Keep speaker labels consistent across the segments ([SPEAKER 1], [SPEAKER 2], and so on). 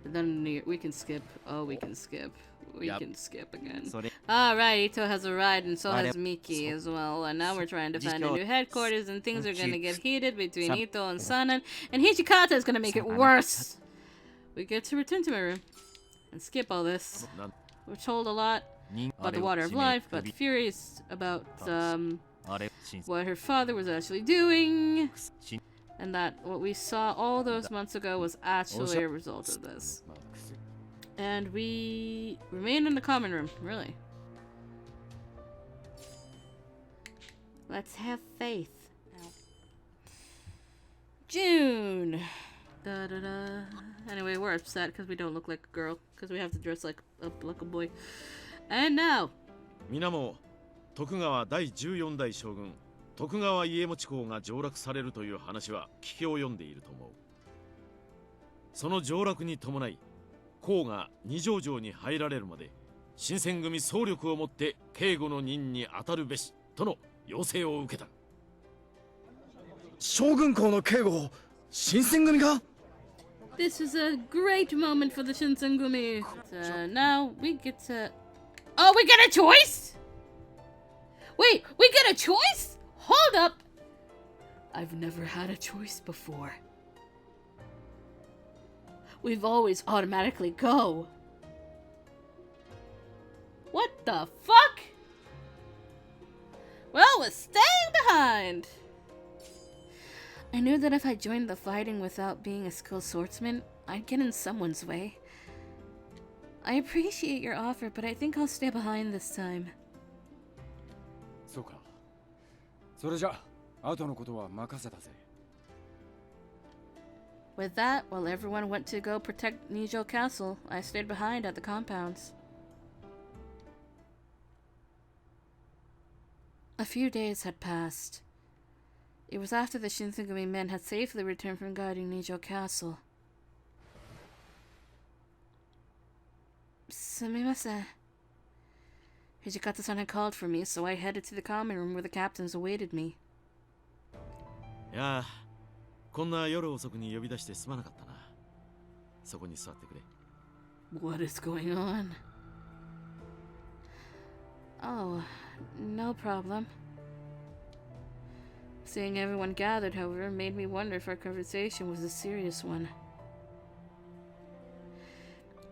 [SPEAKER 1] Then we can skip. Oh, we can skip. We can skip again. Alright, Ito has arrived and so has Miki as well. And now we're trying to find a new headquarters and things are gonna get heated between Ito and Sanan. And Hijikata is gonna make it worse. We get to return to my room and skip all this. We're told a lot about the water of life, but furious about what her father was actually doing. And that what we saw all those months ago was actually a result of this. And we remain in the common room, really. Let's have faith. June! Da da da. Anyway, we're upset because we don't look like a girl. Because we have to dress like a boy. And now!
[SPEAKER 2] 皆も徳川第14代将軍徳川家茂公が上洛されるという話は聞き及んでいると思う。その上洛に伴い公が二条城に入られるまで新選組総力をもって警護の任に当たるべしとの要請を受けた。
[SPEAKER 3] 将軍公の警護を新選組が
[SPEAKER 1] This is a great moment for the Shinsengumi. Now we get to... Oh, we get a choice? Wait, we get a choice? Hold up! I've never had a choice before. We've always automatically go. What the fuck? Well, we're staying behind. I knew that if I joined the fighting without being a skilled swordsman, I'd get in someone's way. I appreciate your offer, but I think I'll stay behind this time.
[SPEAKER 3] そうか。それじゃ、後のことは任せたぜ。
[SPEAKER 1] With that, while everyone went to go protect Nijo Castle, I stayed behind at the compounds. A few days had passed. It was after the Shinsengumi men had safely returned from guarding Nijo Castle. Sumimasen. Hijikata-san had called for me, so I headed to the common room where the captains awaited me.
[SPEAKER 2] いやあ、こんな夜遅くに呼び出してすまなかったな。そこに座ってくれ。
[SPEAKER 1] What is going on? Oh, no problem. Seeing everyone gathered, however, made me wonder if our conversation was a serious one.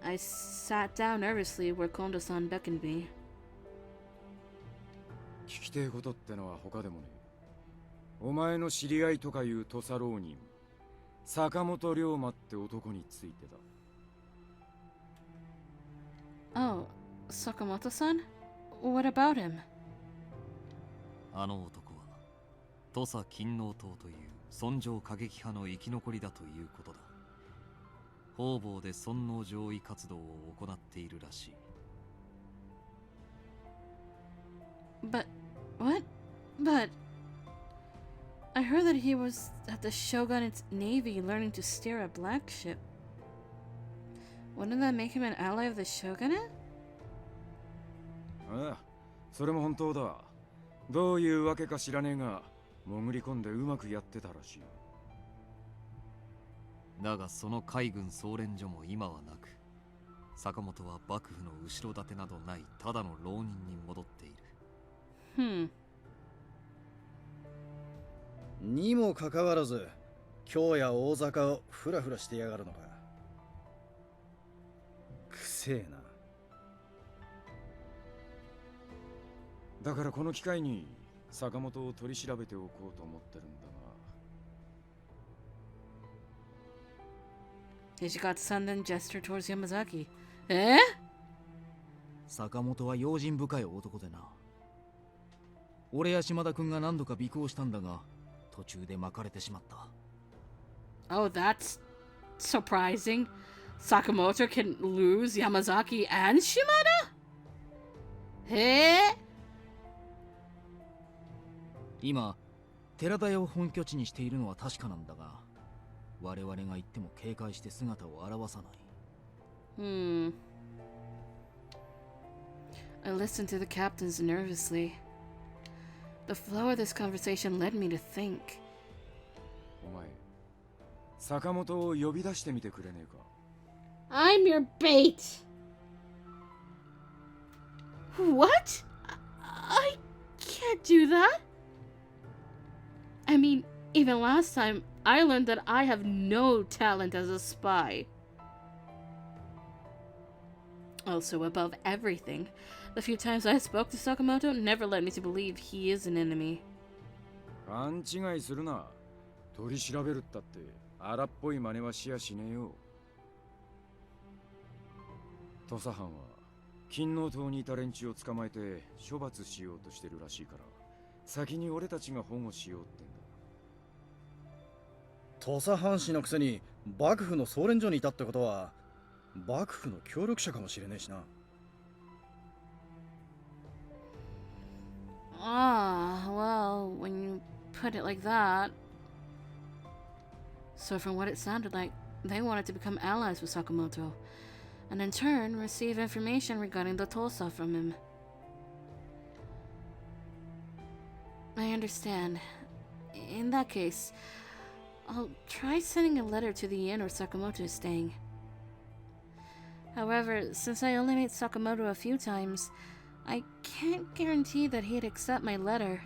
[SPEAKER 1] I sat down nervously where Kondo-san beckoned me.
[SPEAKER 3] 聞きてえことってのは他でもね。お前の知り合いとかいう土佐浪人、坂本龍馬って男についてだ。
[SPEAKER 1] Oh, Sakamoto-san? What about him?
[SPEAKER 4] あの男は土佐勤王党という尊上過激派の生き残りだということだ。方々で尊王攘夷活動を行っているらしい。
[SPEAKER 1] But I heard that he was at the Shogunate's navy learning to steer a black ship. Wouldn't that make him an ally of the Shogunate?
[SPEAKER 3] ああ、それも本当だ。どういうわけか知らねえが、潜り込んでうまくやってたらしい。
[SPEAKER 4] だがその海軍総連所も今はなく、坂本は幕府の後ろ盾などないただの浪人に戻っている。
[SPEAKER 5] にもかかわらず、京や大阪をフラフラしてやがるのか。くせえな。
[SPEAKER 3] だからこの機会に坂本を取り調べておこうと思ってるんだが。
[SPEAKER 1] Hijikata-san then gestured towards Yamazaki. Eh?
[SPEAKER 6] 坂本は用心深い男でな。俺や島田君が何度か尾行したんだが、途中で巻かれてしまった。
[SPEAKER 1] Oh, that's surprising. Sakamoto can lose Yamazaki and Shimada? Eh?
[SPEAKER 6] 今、寺田屋を本拠地にしているのは確かなんだが、我々が行っても警戒して姿を現さない。
[SPEAKER 1] I listened to the captains nervously. The flow of this conversation led me to think.
[SPEAKER 3] お前、坂本を呼び出してみてくれねえか。
[SPEAKER 1] I'm your bait. What? I can't do that. I mean, even last time, I learned that I have no talent as a spy. Also, above everything, the few times I spoke to Sakamoto never led me to believe he is an enemy.
[SPEAKER 3] 勘違いするな。取り調べるったって荒っぽい真似はしやしねえよ。土佐藩は金王島にいた連中を捕まえて処罰しようとしてるらしいから、先に俺たちが保護しようってんだ。
[SPEAKER 5] 土佐藩士のくせに幕府の総連所にいたってことは幕府の協力者かもしれねえしな。
[SPEAKER 1] Ah, well, when you put it like that. So from what it sounded like, they wanted to become allies with Sakamoto, and in turn receive information regarding the Tulsa from him. I understand. In that case, I'll try sending a letter to the inn where Sakamoto is staying. However, since I only met Sakamoto a few times, I can't guarantee that he'd accept my letter.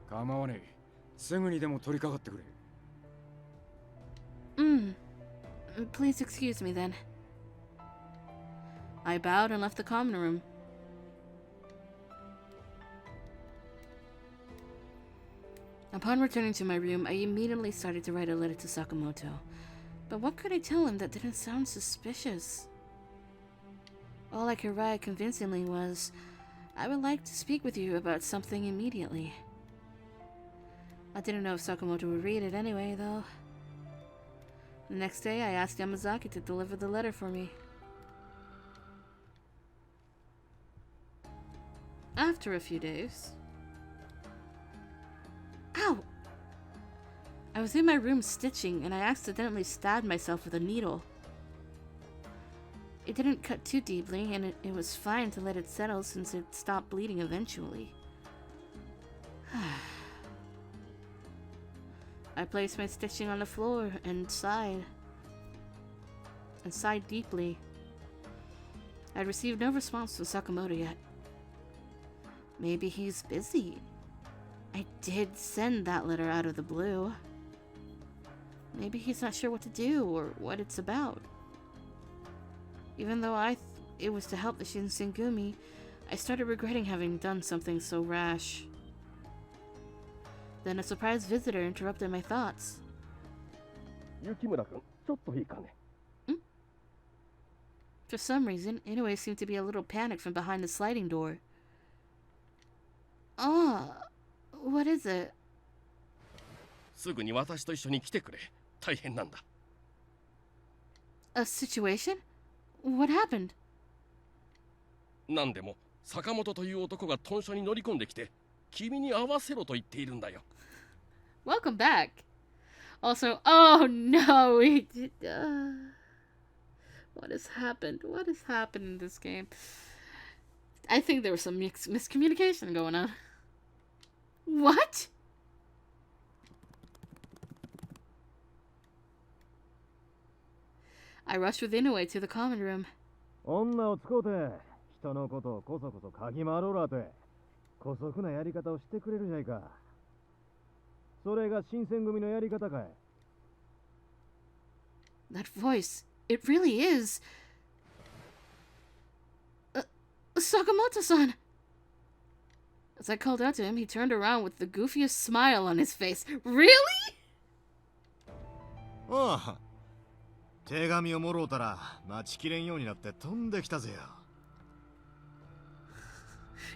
[SPEAKER 3] 構わねえ。すぐにでも取り掛かってくれ。
[SPEAKER 1] Please excuse me then. I bowed and left the common room. Upon returning to my room, I immediately started to write a letter to Sakamoto. But what could I tell him that didn't sound suspicious? All I could write convincingly was, I would like to speak with you about something immediately. I didn't know if Sakamoto would read it anyway, though. The next day, I asked Yamazaki to deliver the letter for me. After a few days... Ow! I was in my room stitching, and I accidentally stabbed myself with a needle. It didn't cut too deeply, and it was fine to let it settle since it stopped bleeding eventually. I placed my stitching on the floor and sighed. And sighed deeply. I'd received no response from Sakamoto yet. Maybe he's busy. I did send that letter out of the blue. Maybe he's not sure what to do or what it's about. Even though it was to help the Shinsengumi, I started regretting having done something so rash. Then a surprise visitor interrupted my thoughts.
[SPEAKER 7] Yukimura-kun, ちょっといいかね?
[SPEAKER 1] For some reason, Inoue seemed to be a little panicked from behind the sliding door. Ah, what is it?
[SPEAKER 7] すぐに私と一緒に来てくれ。大変なんだ。
[SPEAKER 1] A situation? What happened?
[SPEAKER 7] なんでも坂本という男が豚舎に乗り込んできて、君に会わせろと言っているんだよ。
[SPEAKER 1] Welcome back. Also, oh no, we did. What has happened? What has happened in this game? I think there was some miscommunication going on. What? I rushed with Inoue to the common room.
[SPEAKER 2] 女を使うて人のことをこそこそ嗅ぎ回ろうらて姑息なやり方をしてくれるじゃいか。それが新選組のやり方かい。
[SPEAKER 1] That voice, it really is. Sakamoto-san! As I called out to him, he turned around with the goofiest smile on his face. Really?
[SPEAKER 2] ああ、手紙をもろうたら待ちきれんようになって飛んできたぜよ。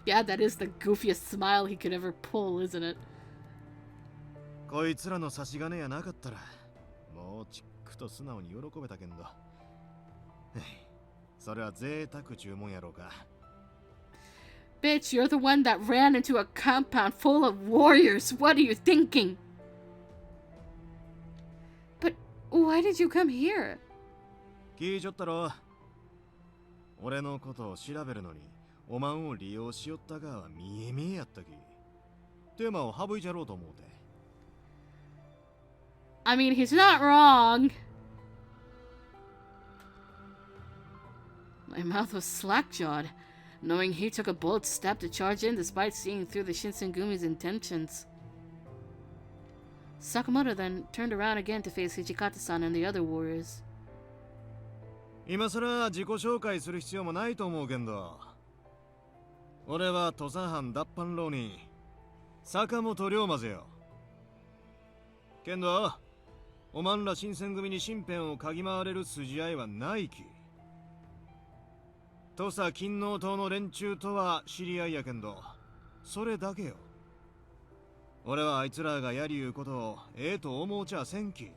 [SPEAKER 1] Yeah, that is the goofiest smile he could ever pull, isn't it?
[SPEAKER 2] こいつらの差し金やなかったらもうちっくと素直に喜べたけんど。それは贅沢注文やろうか。
[SPEAKER 1] Bitch, you're the one that ran into a compound full of warriors. What are you thinking? But why did you come here?
[SPEAKER 2] 聞いちょったろ。俺のことを調べるのにおまんを利用しよったがは見え見えやったき。テーマを省いちゃろうと思うて。
[SPEAKER 1] I mean, he's not wrong. My mouth was slack-jawed, knowing he took a bold step to charge in despite seeing through the Shinsengumi's intentions. Sakamoto then turned around again to face Hijikata-san and the other warriors.
[SPEAKER 2] 今さら自己紹介する必要もないと思うけど、俺は土佐藩脱藩浪人坂本龍馬ぜよ。けんどおまんら新選組に身辺を嗅ぎ回れる筋合いはないき。土佐勤王党の連中とは知り合いやけんど、それだけよ。俺はあいつらがやりゆうことをええと思うちゃせんき。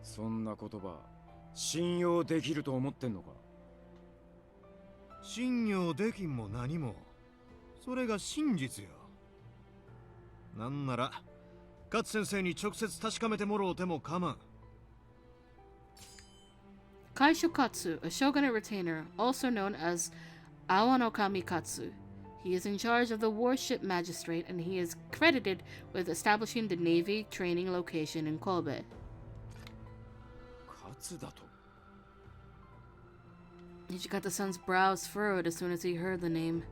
[SPEAKER 3] そんな言葉信用できると思ってんのか？
[SPEAKER 2] 信用できんも何も、それが真実よ。なんなら勝先生に直接確かめてもろうても構わん。
[SPEAKER 1] Kaishukatsu, a shogunate retainer, also known as Awano Kamikatsu. He is in charge of the warship magistrate and he is credited with establishing the Navy training location in Kobe.
[SPEAKER 3] 勝だと？
[SPEAKER 1] Hijikata-san's brows furrowed as soon as he heard the name.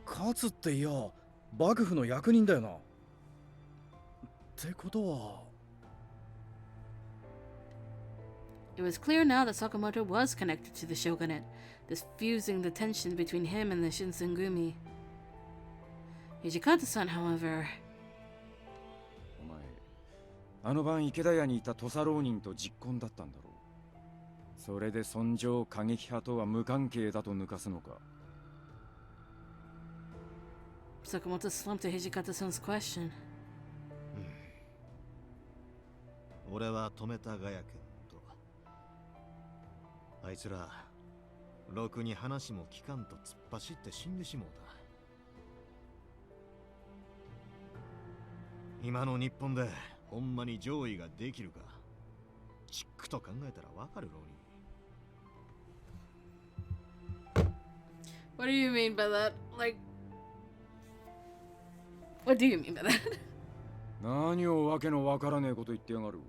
[SPEAKER 5] 勝っていや幕府の役人だよな。ってことは
[SPEAKER 1] It was clear now that Sakamoto was connected to the shogunate, diffusing the tension between him and the Shinsengumi. Hijikata-san, however...
[SPEAKER 3] お前あの晩池田屋にいた土佐浪人と実婚だったんだろう。それで尊上過激派とは無関係だと抜かすのか？
[SPEAKER 1] Sakamoto slumped to Hijikata-san's question.
[SPEAKER 2] 俺は止めたがやけんと。あいつらろくに話も聞かんと突っ走って死んでしもうた。今の日本でほんまに上位ができるか、チックと考えたらわかるろうに。
[SPEAKER 1] What do you mean by that? Like... What do you mean by that?
[SPEAKER 3] 何をわけのわからねえこと言ってやがる。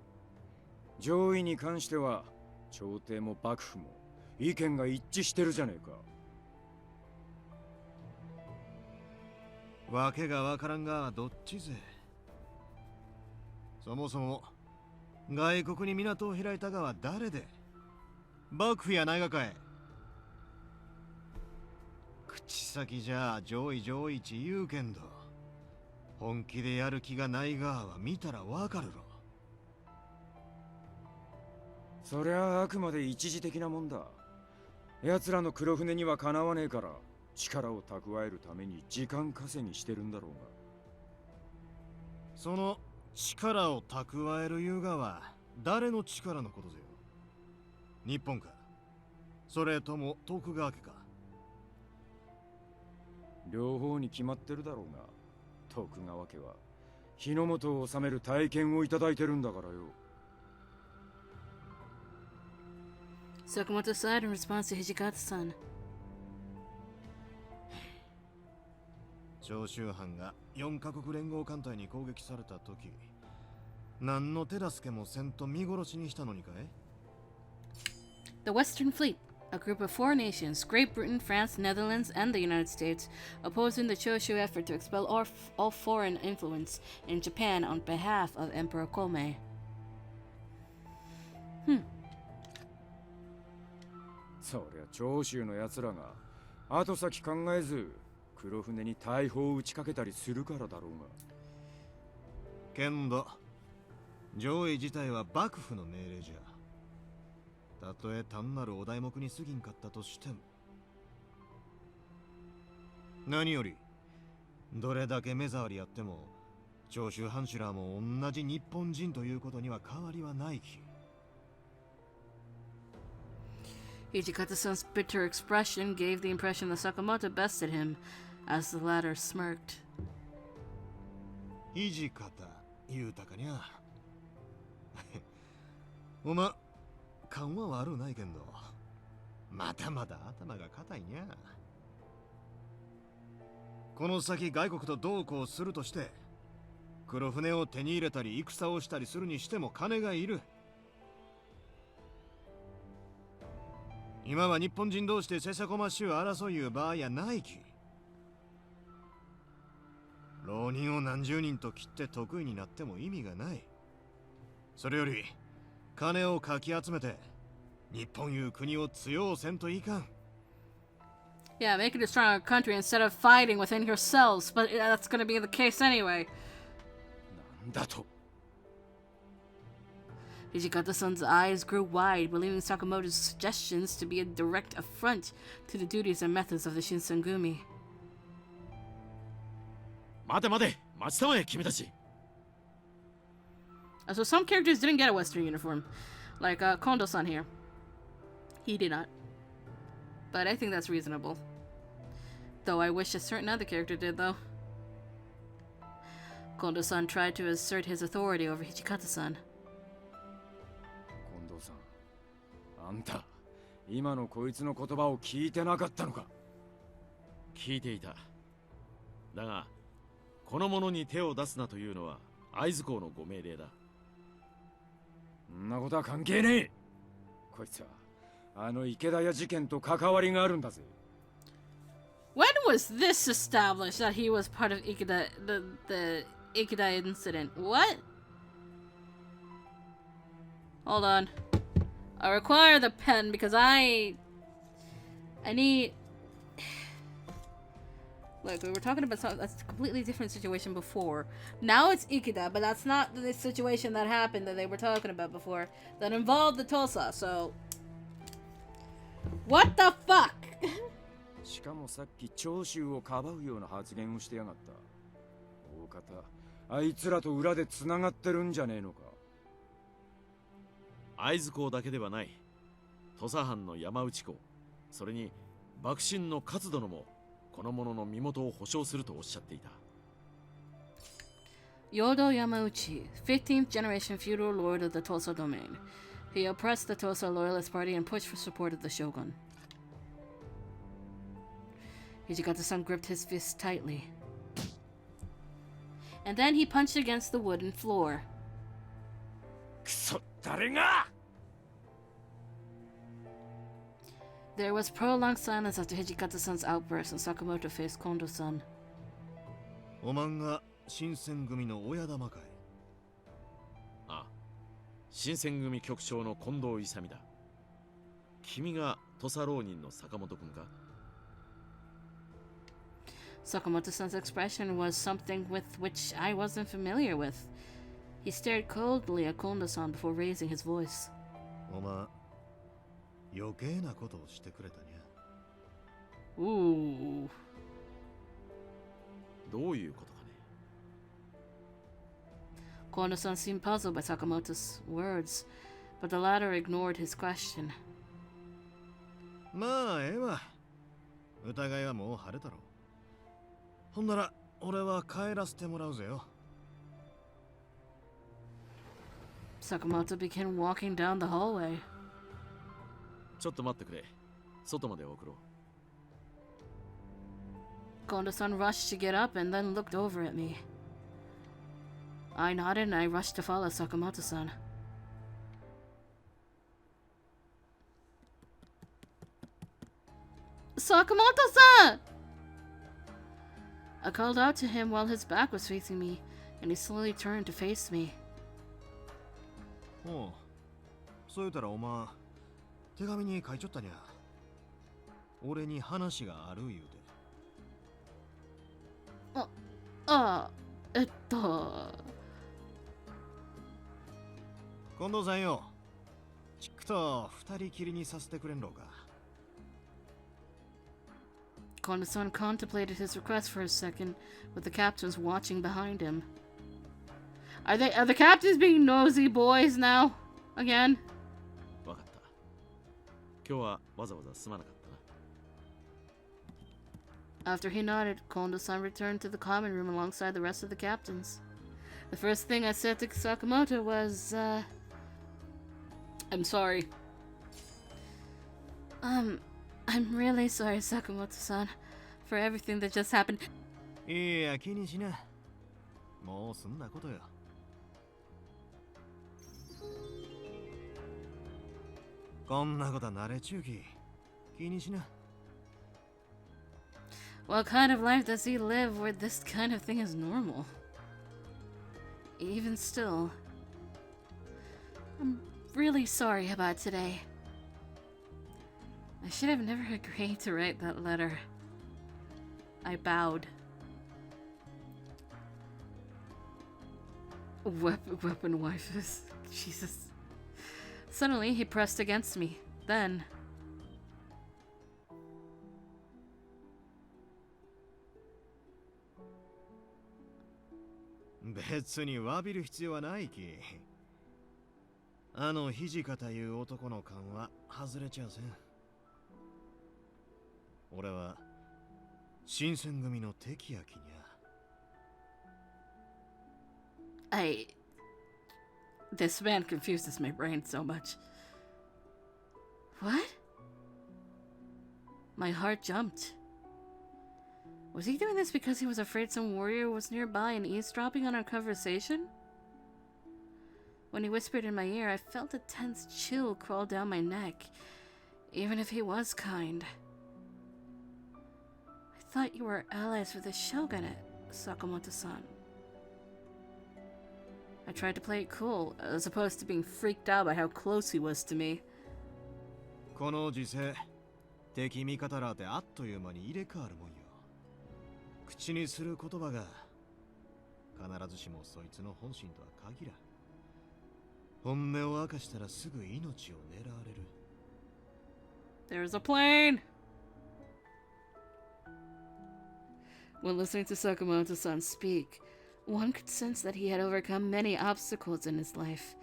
[SPEAKER 3] 上位に関しては朝廷も幕府も意見が一致してるじゃねえか。
[SPEAKER 2] わけがわからんがどっちぜ。そもそも外国に港を開いたがは誰で？幕府やないがかい。口先じゃ上位上位ち言うけんど、本気でやる気がないがは見たらわかるろ。
[SPEAKER 3] そりゃあくまで一時的なもんだ。奴らの黒船にはかなわねえから力を蓄えるために時間稼ぎしてるんだろうが。
[SPEAKER 2] その力を蓄えるいうがは誰の力のことぜよ。日本か、それとも徳川家か。
[SPEAKER 3] 両方に決まってるだろうが、徳川家は日の本を治める体験をいただいてるんだからよ。
[SPEAKER 1] Sakamoto sighed in response to Hijikata-san.
[SPEAKER 2] 長州藩が4カ国連合艦隊に攻撃された時、何の手助けもせんと見殺しにしたのにかい？
[SPEAKER 1] The Western Fleet, a group of four nations, Great Britain, France, Netherlands, and the United States, opposing the Choshu effort to expel all foreign influence in Japan on behalf of Emperor Kome.
[SPEAKER 3] そりゃ長州の奴らが後先考えず黒船に大砲を打ちかけたりするからだろうが。
[SPEAKER 2] けんど上位自体は幕府の命令じゃ。たとえ単なるお題目に過ぎんかったとしても。何よりどれだけ目障りやっても長州藩主らも同じ日本人ということには変わりはないき。
[SPEAKER 1] Hijikata-san's bitter expression gave the impression that Sakamoto bested him, as the latter smirked.
[SPEAKER 2] 土方言うたかにゃ。おま、勘は悪ないけんど、まだまだ頭が固いにゃ。この先外国とどうこうするとして、
[SPEAKER 8] 黒船を手に入れたり戦をしたりするにしても金がいる。今は日本人同士でせさこましゅう争いいう場合やないき。浪人を何十人と切って得意になっても意味がない。それより金をかき集めて日本いう国を強うせんといかん。
[SPEAKER 1] Yeah, make it a stronger country instead of fighting within yourselves, but that's gonna be the case anyway.
[SPEAKER 3] なんだと。
[SPEAKER 1] Hijikata-san's eyes grew wide, believing Sakamoto's suggestions to be a direct affront to the duties and methods of the Shinsengumi.
[SPEAKER 2] 待て待て、待ちたまえ君たち。
[SPEAKER 1] So some characters didn't get a Western uniform, like Kondo-san here. He did not. But I think that's reasonable. Though I wish a certain other character did, though. Kondo-san tried to assert his authority over Hijikata-san.
[SPEAKER 3] 近藤さん、あんた、今のこいつの言葉を聞いてなかったのか。
[SPEAKER 2] 聞いていた。だが、この者に手を出すなというのは会津公のご命令だ。
[SPEAKER 3] そんなことは関係ねえ。こいつはあの池田屋事件と関わりがあるんだぜ。
[SPEAKER 1] When was this established that he was part of Ikeda, the Ikeda incident? What? Hold on. I require the pen because I need... Look, we were talking about something that's a completely different situation before. Now it's Ikeda, but that's not the situation that happened that they were talking about before. That involved the Tosa, so... What the fuck?
[SPEAKER 3] しかもさっき長州をかばうような発言をしてやがった。大方、あいつらと裏で繋がってるんじゃねえのか。
[SPEAKER 2] 会津公だけではない。土佐藩の山内公、それに幕臣の勝殿もこの者の身元を保証するとおっしゃっていた。
[SPEAKER 1] Yodo Yamauchi, 15th generation feudal lord of the Tosa domain. He oppressed the Tosa loyalist party and pushed for support of the shogun. Hijikata-san gripped his fist tightly. And then he punched against the wooden floor.
[SPEAKER 3] くそ、誰が!
[SPEAKER 1] There was prolonged silence after Hijikata-san's outburst, and Sakamoto faced Kondo-san.
[SPEAKER 8] おまんが新選組の親玉かい。
[SPEAKER 2] ああ、新選組局長の近藤勇だ。君が土佐浪人の坂本君か。
[SPEAKER 1] Sakamoto-san's expression was something with which I wasn't familiar with. He stared coldly at Kondo-san before raising his voice.
[SPEAKER 8] おま、余計なことをしてくれたにゃ。
[SPEAKER 1] Ooh.
[SPEAKER 2] どういうことかね。
[SPEAKER 1] Kondo-san seemed puzzled by Sakamoto's words, but the latter ignored his question.
[SPEAKER 8] まあ、ええわ。疑いはもう晴れたろ。ほんなら、俺は帰らせてもらうぜよ。
[SPEAKER 1] Sakamoto began walking down the hallway.
[SPEAKER 2] ちょっと待ってくれ。外まで送ろう。
[SPEAKER 1] Kondo-san rushed to get up and then looked over at me. I nodded and I rushed to follow Sakamoto-san. Sakamoto-san! I called out to him while his back was facing me, and he slowly turned to face me.
[SPEAKER 8] おう、そう言うたらおま、手紙に書いちょったにゃ。俺に話がある言うて。近藤さんよ、ちくと二人きりにさせてくれんろうか。
[SPEAKER 1] Kondo-san contemplated his request for a second, with the captains watching behind him. Are the captains being nosy boys now? Again?
[SPEAKER 2] わかった。今日はわざわざすまなかったな。
[SPEAKER 1] After he nodded, Kondo-san returned to the common room alongside the rest of the captains. The first thing I said to Sakamoto was, I'm sorry. I'm really sorry, Sakamoto-san, for everything that just happened.
[SPEAKER 8] いや、気にしな。もうそんなことよ。こんなことは慣れちゅうき。気にしな。
[SPEAKER 1] What kind of life does he live where this kind of thing is normal? Even still, I'm really sorry about today. I should have never agreed to write that letter. I bowed. Weapon wifes. Jesus. Suddenly, he pressed against me. Then...
[SPEAKER 8] 別に詫びる必要はないき。あの土方いう男の勘は外れちゃあせん。俺は新選組の敵やきにゃ。
[SPEAKER 1] This man confuses my brain so much. What? My heart jumped. Was he doing this because he was afraid some warrior was nearby and eavesdropping on our conversation? When he whispered in my ear, I felt a tense chill crawl down my neck, even if he was kind. I thought you were allies with the shogunate, Sakamoto-san. I tried to play it cool, as opposed to being freaked out by how close he was to me.
[SPEAKER 8] この時世、敵味方らであっという間に入れ替わるもんよ。口にする言葉が必ずしもそいつの本心とは限らん。本音を明かしたらすぐ命を狙われる。
[SPEAKER 1] There's a plane! When listening to Sakamoto-san speak, one could sense that he had overcome many obstacles in his life,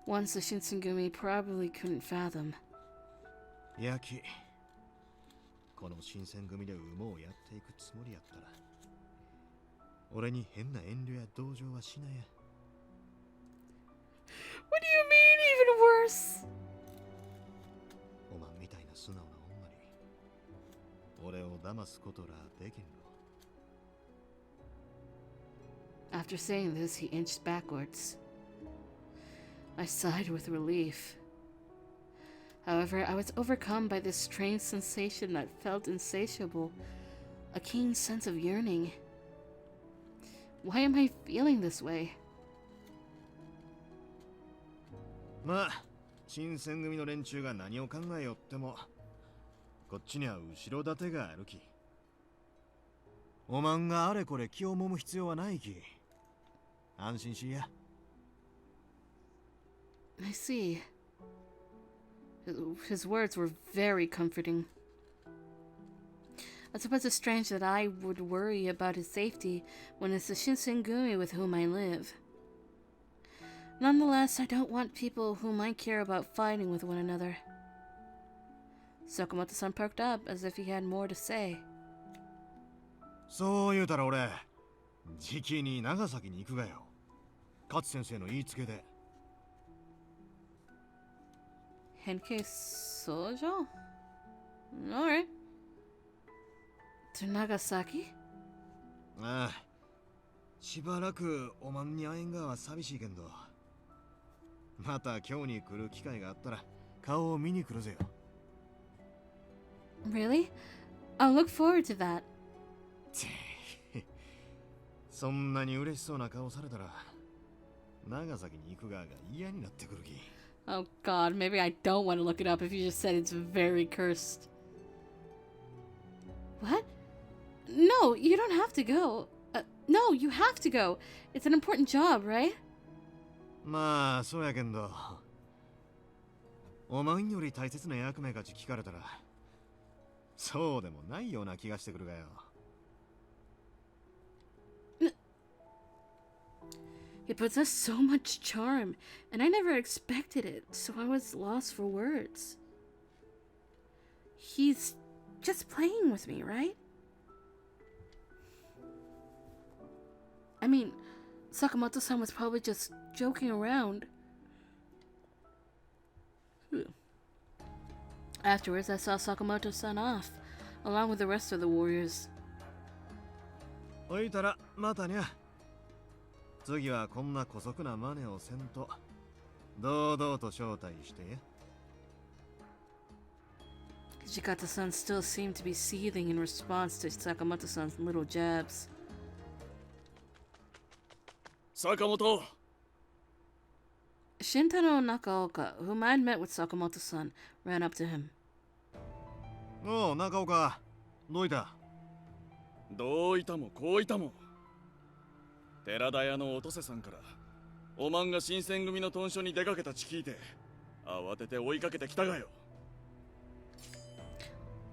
[SPEAKER 1] ones the Shinsengumi probably couldn't fathom.
[SPEAKER 8] やき、この新選組で馬をやっていくつもりやったら、俺に変な遠慮や同情はしなや。
[SPEAKER 1] What do you mean, even worse?
[SPEAKER 8] おまんみたいな素直な女に、俺を騙すことらできんろ。
[SPEAKER 1] After saying this, he inched backwards. I sighed with relief. However, I was overcome by this strange sensation that felt insatiable, a keen sense of yearning. Why am I feeling this way?
[SPEAKER 8] まあ、新選組の連中が何を考えよっても、こっちには後ろ盾があるき。おまんがあれこれ気をもむ必要はないき。安心しや。
[SPEAKER 1] I see. His words were very comforting. I suppose it's strange that I would worry about his safety when it's the Shinsengumi with whom I live. Nonetheless, I don't want people whom I care about fighting with one another. Sakamoto-san perked up as if he had more to say.
[SPEAKER 8] そう言うたら俺、じきに長崎に行くがよ。勝先生の言いつけで。
[SPEAKER 1] Henkei Sojo? Alright. To Nagasaki?
[SPEAKER 8] ああ。しばらくおまんに会えんがは寂しいけんど。また今日に来る機会があったら顔を見に来るぜよ。
[SPEAKER 1] Really? I'll look forward to that.
[SPEAKER 8] そんなに嬉しそうな顔されたら長崎に行くがが嫌になってくるき。
[SPEAKER 1] Oh god, maybe I don't want to look it up if you just said it's very cursed. What? No, you don't have to go. No, you have to go. It's an important job, right?
[SPEAKER 8] まあ、そうやけんど。おまんより大切な役目がち聞かれたら、そうでもないような気がしてくるがよ。
[SPEAKER 1] He possessed so much charm, and I never expected it, so I was lost for words. He's just playing with me, right? I mean, Sakamoto-san was probably just joking around. Afterwards, I saw Sakamoto-san off, along with the rest of the warriors.
[SPEAKER 8] おいたら、またにゃ。次はこんな姑息な真似をせんと堂々と招待してや。
[SPEAKER 1] Hijikata-san still seemed to be seething in response to Sakamoto-san's little jabs.
[SPEAKER 2] Sakamoto!
[SPEAKER 1] Shintaro Nakaoka, whom I'd met with Sakamoto-san, ran up to him.
[SPEAKER 8] おう、中岡。どういた？
[SPEAKER 2] どういたもこういたも。寺田屋のおとせさんから、おまんが新選組の屯所に出かけたち聞いて、慌てて追いかけてきたがよ。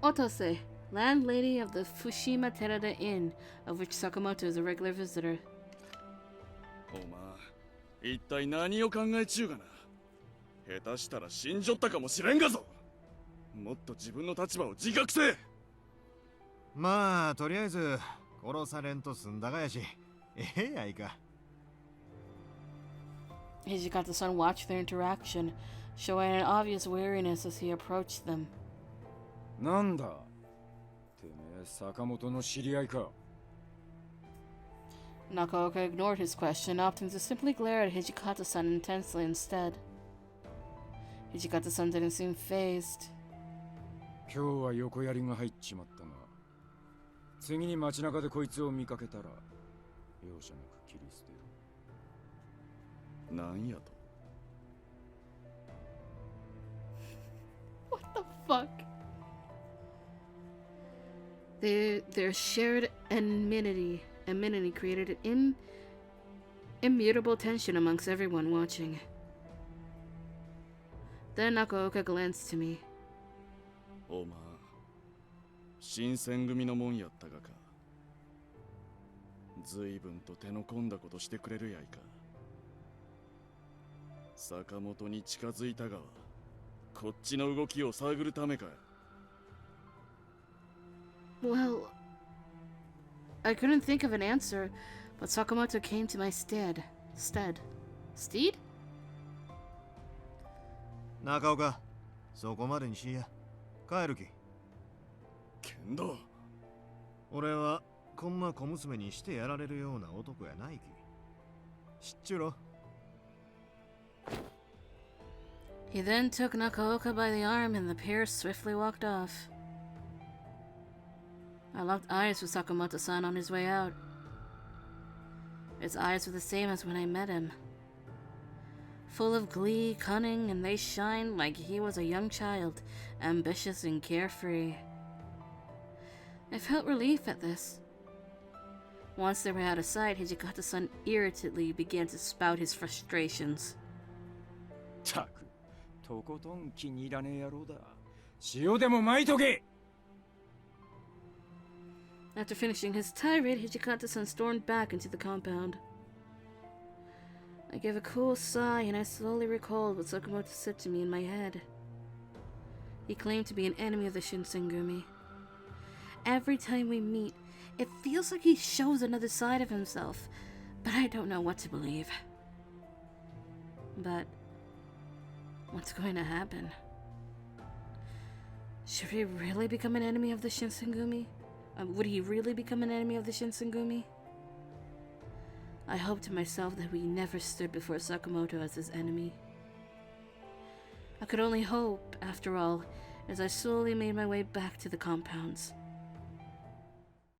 [SPEAKER 1] Otose, landlady of the Fushima Terada Inn, of which Sakamoto is a regular visitor.
[SPEAKER 2] おま、一体何を考えちゅうがな。下手したら死んじょったかもしれんがぞ。もっと自分の立場を自覚せ。
[SPEAKER 8] まあ、とりあえず殺されんと済んだがやし、ええやいか。
[SPEAKER 1] Hijikata-san watched their interaction, showing an obvious weariness as he approached them.
[SPEAKER 3] なんだてめえ坂本の知り合いか。
[SPEAKER 1] Nakaoka ignored his question, opting to simply glare at Hijikata-san intensely instead. Hijikata-san didn't seem phased.
[SPEAKER 3] 今日は横やりが入っちまったが、次に街中でこいつを見かけたら容赦なく切り捨てる。
[SPEAKER 2] なんやと。
[SPEAKER 1] What the fuck? Their shared enmity created an immutable tension amongst everyone watching. Then Nakaoka glanced to me.
[SPEAKER 2] おま、新選組のもんやったがか。随分と手の込んだことしてくれるやいか。坂本に近づいたがは、こっちの動きを探るためか。
[SPEAKER 1] Well, I couldn't think of an answer, but Sakamoto came to my stead. Steed?
[SPEAKER 8] 中岡、そこまでにしや。帰るき。
[SPEAKER 2] けんど、
[SPEAKER 8] 俺はこんな小娘にしてやられるような男やないき。知っちゅろ。
[SPEAKER 1] He then took Nakaoka by the arm and the pair swiftly walked off. I locked eyes with Sakamoto-san on his way out. His eyes were the same as when I met him. Full of glee, cunning, and they shined like he was a young child, ambitious and carefree. I felt relief at this. Once they were out of sight, Hijikata-san irritatedly began to spout his frustrations.
[SPEAKER 3] たく、とことん気に入らねえ野郎だ。塩でも撒いとけ。
[SPEAKER 1] After finishing his tirade, Hijikata-san stormed back into the compound. I gave a cool sigh and I slowly recalled what Sakamoto said to me in my head. He claimed to be an enemy of the Shinsengumi. Every time we meet, it feels like he shows another side of himself, but I don't know what to believe. But what's going to happen? Should he really become an enemy of the Shinsengumi? Would he really become an enemy of the Shinsengumi? I hoped to myself that we never stood before Sakamoto as his enemy. I could only hope, after all, as I slowly made my way back to the compounds.